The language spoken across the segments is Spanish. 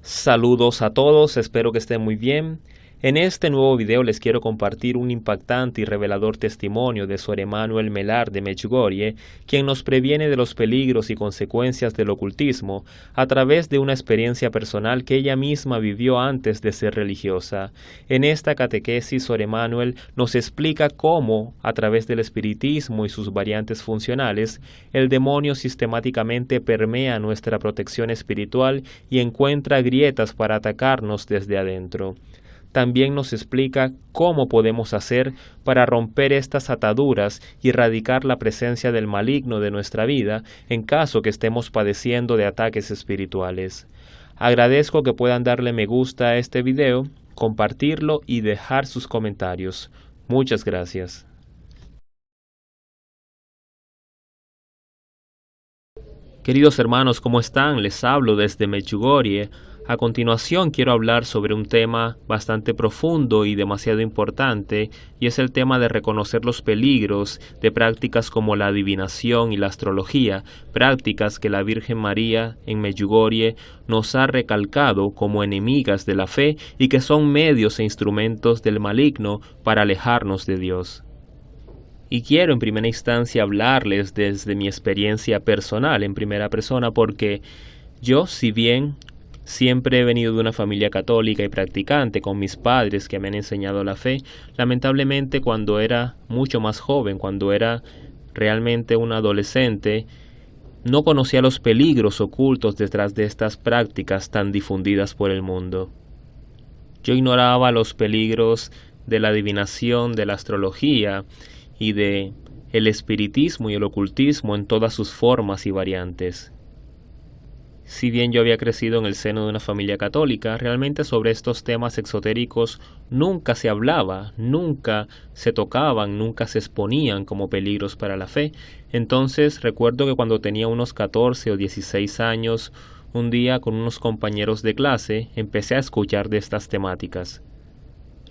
Saludos a todos, espero que estén muy bien. En este nuevo video les quiero compartir un impactante y revelador testimonio de Sor Emanuel Melar de Medjugorje, quien nos previene de los peligros y consecuencias del ocultismo a través de una experiencia personal que ella misma vivió antes de ser religiosa. En esta catequesis, Sor Emanuel nos explica cómo, a través del espiritismo y sus variantes funcionales, el demonio sistemáticamente permea nuestra protección espiritual y encuentra grietas para atacarnos desde adentro. También nos explica cómo podemos hacer para romper estas ataduras y erradicar la presencia del maligno de nuestra vida en caso que estemos padeciendo de ataques espirituales. Agradezco que puedan darle me gusta a este video, compartirlo y dejar sus comentarios. Muchas gracias. Queridos hermanos, ¿cómo están? Les hablo desde Medjugorje. A continuación quiero hablar sobre un tema bastante profundo y demasiado importante, y es el tema de reconocer los peligros de prácticas como la adivinación y la astrología, prácticas que la Virgen María en Medjugorje nos ha recalcado como enemigas de la fe y que son medios e instrumentos del maligno para alejarnos de Dios. Y quiero en primera instancia hablarles desde mi experiencia personal en primera persona, porque yo, si bien siempre he venido de una familia católica y practicante con mis padres que me han enseñado la fe, lamentablemente cuando era mucho más joven, cuando era realmente un adolescente, no conocía los peligros ocultos detrás de estas prácticas tan difundidas por el mundo. Yo ignoraba los peligros de la adivinación, de la astrología y de el espiritismo y el ocultismo en todas sus formas y variantes. Si bien yo había crecido en el seno de una familia católica, realmente sobre estos temas exotéricos nunca se hablaba, nunca se tocaban, nunca se exponían como peligros para la fe. Entonces recuerdo que cuando tenía unos 14 o 16 años, un día con unos compañeros de clase empecé a escuchar de estas temáticas.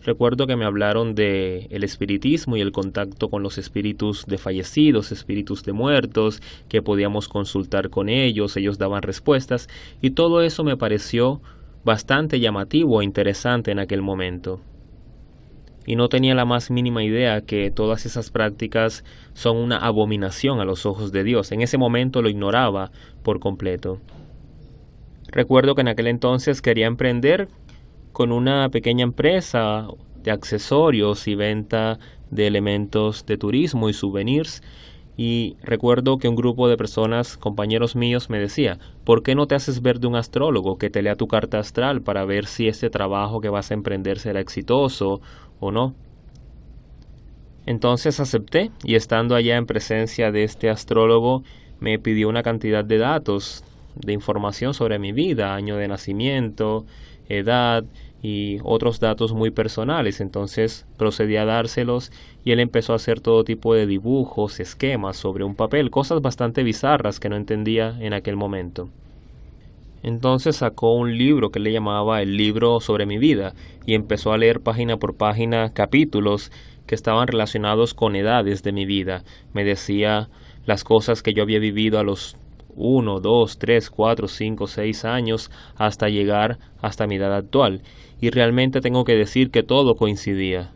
Recuerdo que me hablaron de el espiritismo y el contacto con los espíritus de fallecidos, espíritus de muertos, que podíamos consultar con ellos daban respuestas, y todo eso me pareció bastante llamativo e interesante en aquel momento. Y no tenía la más mínima idea que todas esas prácticas son una abominación a los ojos de Dios. En ese momento lo ignoraba por completo. Recuerdo que en aquel entonces quería emprender con una pequeña empresa de accesorios y venta de elementos de turismo y souvenirs, y recuerdo que un grupo de personas, compañeros míos, me decía: ¿por qué no te haces ver de un astrólogo que te lea tu carta astral para ver si este trabajo que vas a emprender será exitoso o no? Entonces acepté, y estando allá en presencia de este astrólogo, me pidió una cantidad de datos, de información sobre mi vida, año de nacimiento, edad y otros datos muy personales. Entonces procedí a dárselos y él empezó a hacer todo tipo de dibujos, esquemas sobre un papel, cosas bastante bizarras que no entendía en aquel momento. Entonces sacó un libro que le llamaba el libro sobre mi vida y empezó a leer página por página capítulos que estaban relacionados con edades de mi vida. Me decía las cosas que yo había vivido a los 1, 2, 3, 4, 5, 6 años hasta llegar hasta mi edad actual. Y realmente tengo que decir que todo coincidía.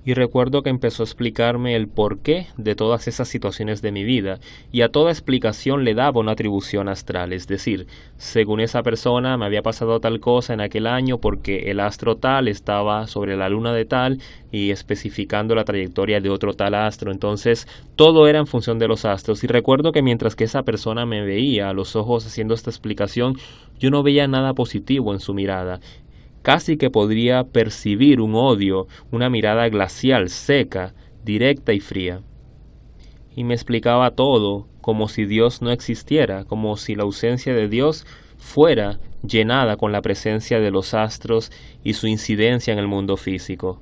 Y recuerdo que empezó a explicarme el porqué de todas esas situaciones de mi vida, y a toda explicación le daba una atribución astral, es decir, según esa persona me había pasado tal cosa en aquel año porque el astro tal estaba sobre la luna de tal y especificando la trayectoria de otro tal astro. Entonces todo era en función de los astros, y recuerdo que mientras que esa persona me veía a los ojos haciendo esta explicación, yo no veía nada positivo en su mirada. Casi que podría percibir un odio, una mirada glacial, seca, directa y fría. Y me explicaba todo como si Dios no existiera, como si la ausencia de Dios fuera llenada con la presencia de los astros y su incidencia en el mundo físico.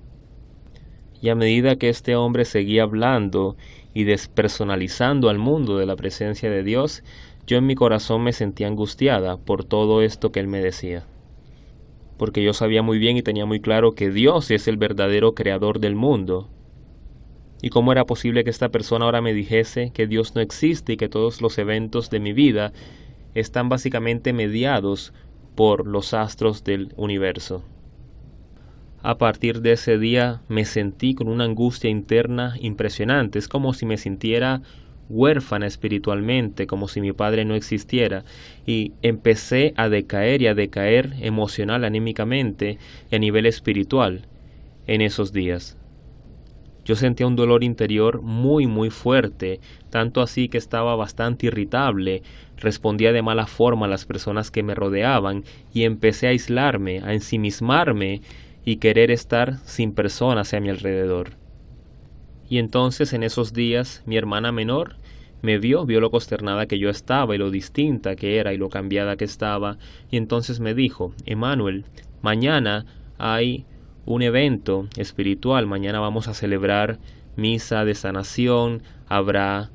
Y a medida que este hombre seguía hablando y despersonalizando al mundo de la presencia de Dios, yo en mi corazón me sentía angustiada por todo esto que él me decía. Porque yo sabía muy bien y tenía muy claro que Dios es el verdadero creador del mundo. ¿Y cómo era posible que esta persona ahora me dijese que Dios no existe y que todos los eventos de mi vida están básicamente mediados por los astros del universo. A partir de ese día me sentí con una angustia interna impresionante. Es como si me sintiera huérfana espiritualmente, como si mi padre no existiera, y empecé a decaer y a decaer emocional, anímicamente y a nivel espiritual en esos días. Yo sentía un dolor interior muy fuerte, tanto así que estaba bastante irritable, respondía de mala forma a las personas que me rodeaban y empecé a aislarme, a ensimismarme y querer estar sin personas a mi alrededor. Y entonces en esos días mi hermana menor me vio lo consternada que yo estaba y lo distinta que era y lo cambiada que estaba, y entonces me dijo: Emmanuel, mañana hay un evento espiritual, mañana vamos a celebrar misa de sanación, habrá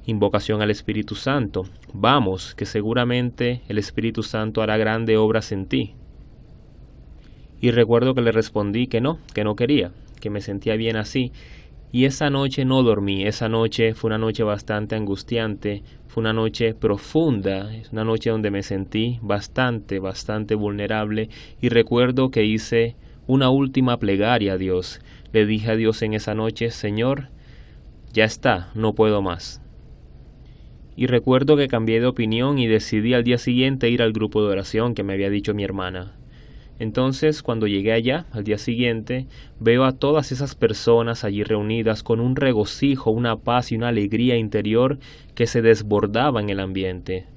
invocación al Espíritu Santo. Vamos, que seguramente el Espíritu Santo hará grandes obras en ti. Y recuerdo que le respondí que no quería, que me sentía bien así. Y esa noche no dormí, esa noche fue una noche bastante angustiante, fue una noche profunda, es una noche donde me sentí bastante vulnerable, y recuerdo que hice una última plegaria a Dios. Le dije a Dios en esa noche: Señor, ya está, no puedo más. Y recuerdo que cambié de opinión y decidí al día siguiente ir al grupo de oración que me había dicho mi hermana. Entonces, cuando llegué allá, al día siguiente, veo a todas esas personas allí reunidas con un regocijo, una paz y una alegría interior que se desbordaba en el ambiente.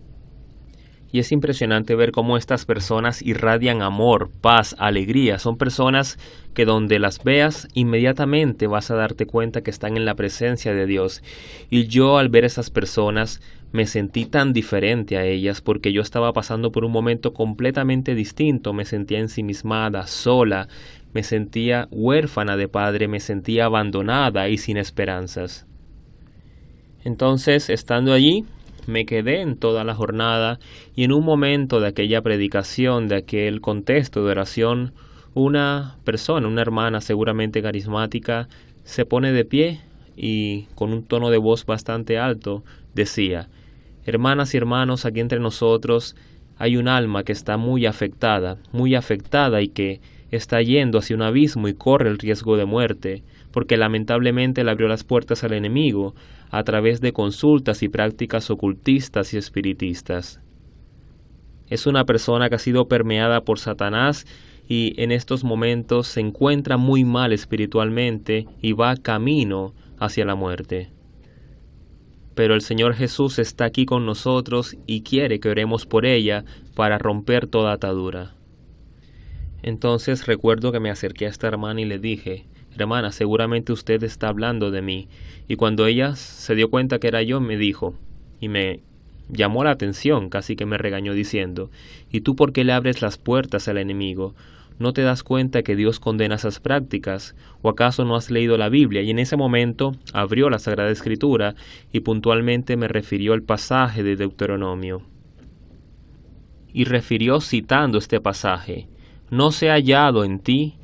Y es impresionante ver cómo estas personas irradian amor, paz, alegría. Son personas que donde las veas, inmediatamente vas a darte cuenta que están en la presencia de Dios. Y yo, al ver esas personas, me sentí tan diferente a ellas porque yo estaba pasando por un momento completamente distinto. Me sentía ensimismada, sola, me sentía huérfana de padre, me sentía abandonada y sin esperanzas. Entonces, estando allí, me quedé en toda la jornada, y en un momento de aquella predicación, de aquel contexto de oración, una persona, una hermana seguramente carismática, se pone de pie y con un tono de voz bastante alto decía: Hermanas y hermanos, aquí entre nosotros hay un alma que está muy afectada y que está yendo hacia un abismo y corre el riesgo de muerte, porque lamentablemente le abrió las puertas al enemigo a través de consultas y prácticas ocultistas y espiritistas. Es una persona que ha sido permeada por Satanás y en estos momentos se encuentra muy mal espiritualmente y va camino hacia la muerte. Pero el Señor Jesús está aquí con nosotros y quiere que oremos por ella para romper toda atadura. Entonces recuerdo que me acerqué a esta hermana y le dije: Hermana, seguramente usted está hablando de mí. Y cuando ella se dio cuenta que era yo, me dijo, y me llamó la atención, casi que me regañó diciendo: ¿Y tú por qué le abres las puertas al enemigo? ¿No te das cuenta que Dios condena esas prácticas? ¿O acaso no has leído la Biblia? Y en ese momento abrió la Sagrada Escritura y puntualmente me refirió al pasaje de Deuteronomio. Y refirió citando este pasaje: No se ha hallado en ti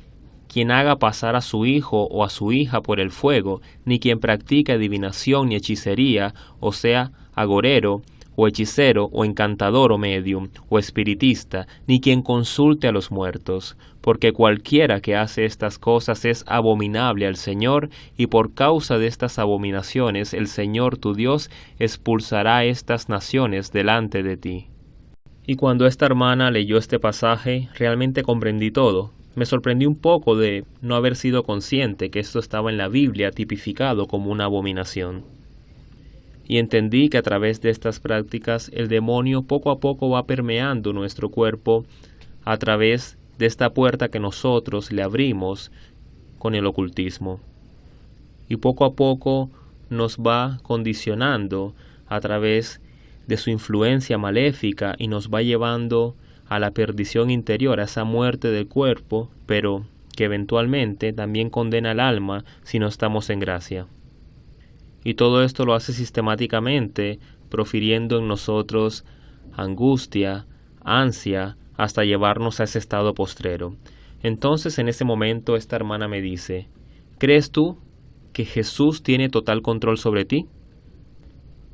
quien haga pasar a su hijo o a su hija por el fuego, ni quien practique adivinación ni hechicería, o sea, agorero, o hechicero, o encantador, o medium, o espiritista, ni quien consulte a los muertos, porque cualquiera que hace estas cosas es abominable al Señor, y por causa de estas abominaciones el Señor tu Dios expulsará a estas naciones delante de ti. Y cuando esta hermana leyó este pasaje, realmente comprendí todo. Me sorprendí un poco de no haber sido consciente que esto estaba en la Biblia tipificado como una abominación. Y entendí que a través de estas prácticas el demonio poco a poco va permeando nuestro cuerpo a través de esta puerta que nosotros le abrimos con el ocultismo. Y poco a poco nos va condicionando a través de su influencia maléfica y nos va llevando a la perdición interior, a esa muerte del cuerpo, pero que eventualmente también condena al alma si no estamos en gracia. Y todo esto lo hace sistemáticamente, profiriendo en nosotros angustia, ansia, hasta llevarnos a ese estado postrero. Entonces en ese momento esta hermana me dice: ¿crees tú que Jesús tiene total control sobre ti?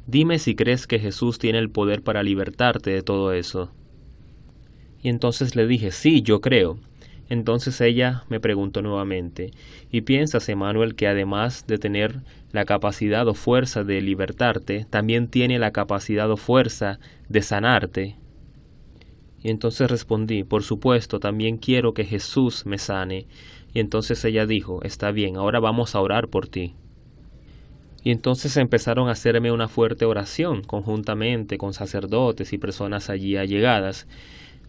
Dime si crees que Jesús tiene el poder para libertarte de todo eso. Y entonces le dije, sí, yo creo. Entonces ella me preguntó nuevamente, ¿y piensas, Emmanuel, que además de tener la capacidad o fuerza de libertarte, también tiene la capacidad o fuerza de sanarte? Y entonces respondí, por supuesto, también quiero que Jesús me sane. Y entonces ella dijo, está bien, ahora vamos a orar por ti. Y entonces empezaron a hacerme una fuerte oración conjuntamente con sacerdotes y personas allí allegadas.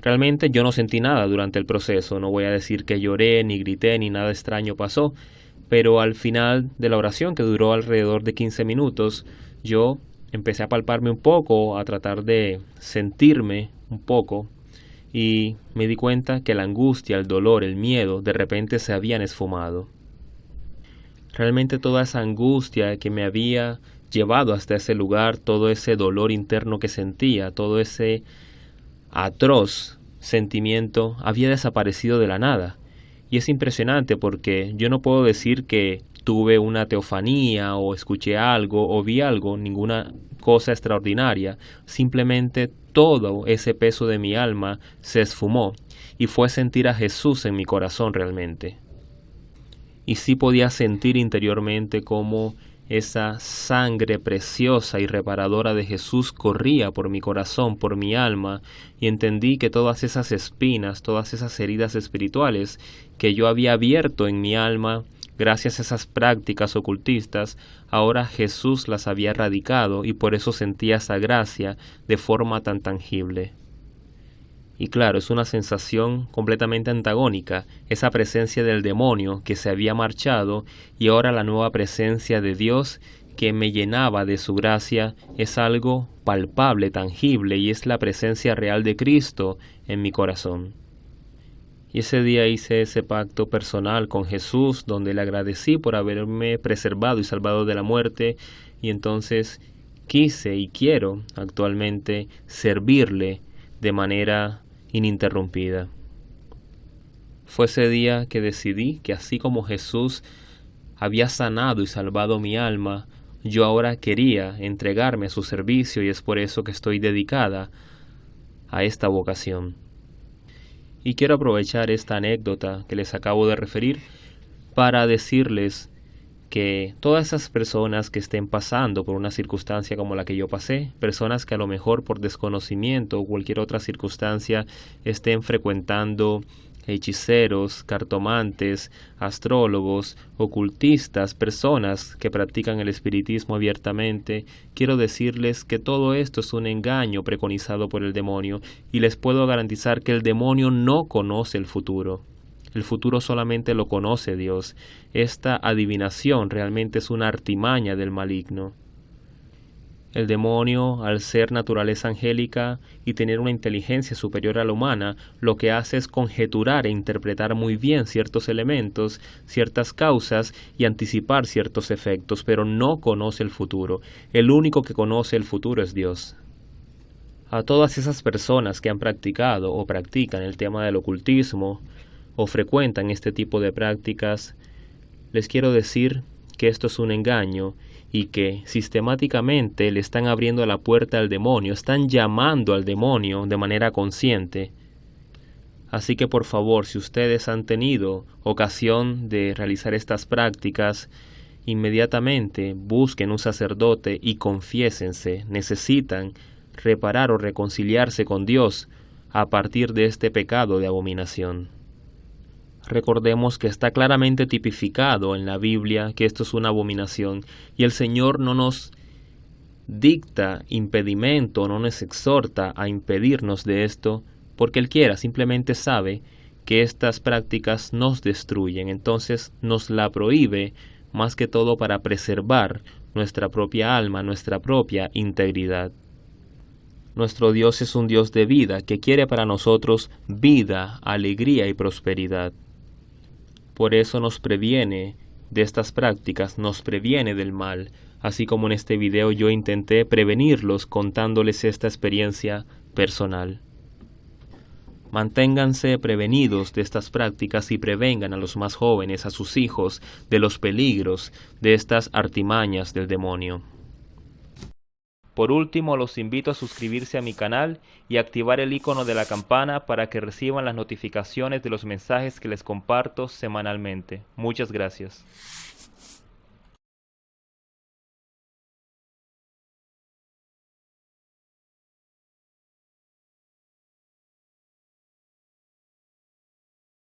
Realmente yo no sentí nada durante el proceso, no voy a decir que lloré, ni grité, ni nada extraño pasó, pero al final de la oración, que duró alrededor de 15 minutos, yo empecé a palparme un poco, a tratar de sentirme un poco, y me di cuenta que la angustia, el dolor, el miedo, de repente se habían esfumado. Realmente toda esa angustia que me había llevado hasta ese lugar, todo ese dolor interno que sentía, todo ese atroz sentimiento había desaparecido de la nada. Y es impresionante porque yo no puedo decir que tuve una teofanía o escuché algo o vi algo, ninguna cosa extraordinaria. Simplemente todo ese peso de mi alma se esfumó y fue sentir a Jesús en mi corazón realmente. Y sí podía sentir interiormente cómo esa sangre preciosa y reparadora de Jesús corría por mi corazón, por mi alma, y entendí que todas esas espinas, todas esas heridas espirituales que yo había abierto en mi alma, gracias a esas prácticas ocultistas, ahora Jesús las había erradicado y por eso sentía esa gracia de forma tan tangible. Y claro, es una sensación completamente antagónica, esa presencia del demonio que se había marchado y ahora la nueva presencia de Dios que me llenaba de su gracia es algo palpable, tangible y es la presencia real de Cristo en mi corazón. Y ese día hice ese pacto personal con Jesús donde le agradecí por haberme preservado y salvado de la muerte y entonces quise y quiero actualmente servirle de manera ininterrumpida. Fue ese día que decidí que así como Jesús había sanado y salvado mi alma, yo ahora quería entregarme a su servicio y es por eso que estoy dedicada a esta vocación. Y quiero aprovechar esta anécdota que les acabo de referir para decirles que todas esas personas que estén pasando por una circunstancia como la que yo pasé, personas que a lo mejor por desconocimiento o cualquier otra circunstancia estén frecuentando hechiceros, cartomantes, astrólogos, ocultistas, personas que practican el espiritismo abiertamente, quiero decirles que todo esto es un engaño preconizado por el demonio y les puedo garantizar que el demonio no conoce el futuro. El futuro solamente lo conoce Dios. Esta adivinación realmente es una artimaña del maligno. El demonio, al ser naturaleza angélica y tener una inteligencia superior a la humana, lo que hace es conjeturar e interpretar muy bien ciertos elementos, ciertas causas y anticipar ciertos efectos, pero no conoce el futuro. El único que conoce el futuro es Dios. A todas esas personas que han practicado o practican el tema del ocultismo, o frecuentan este tipo de prácticas, les quiero decir que esto es un engaño y que sistemáticamente le están abriendo la puerta al demonio, están llamando al demonio de manera consciente. Así que por favor, si ustedes han tenido ocasión de realizar estas prácticas, inmediatamente busquen un sacerdote y confiésense, necesitan reparar o reconciliarse con Dios a partir de este pecado de abominación. Recordemos que está claramente tipificado en la Biblia que esto es una abominación y el Señor no nos dicta impedimento, no nos exhorta a impedirnos de esto porque Él quiera, simplemente sabe que estas prácticas nos destruyen, entonces nos la prohíbe más que todo para preservar nuestra propia alma, nuestra propia integridad. Nuestro Dios es un Dios de vida que quiere para nosotros vida, alegría y prosperidad. Por eso nos previene de estas prácticas, nos previene del mal, así como en este video yo intenté prevenirlos contándoles esta experiencia personal. Manténganse prevenidos de estas prácticas y prevengan a los más jóvenes, a sus hijos, de los peligros de estas artimañas del demonio. Por último, los invito a suscribirse a mi canal y activar el icono de la campana para que reciban las notificaciones de los mensajes que les comparto semanalmente. Muchas gracias.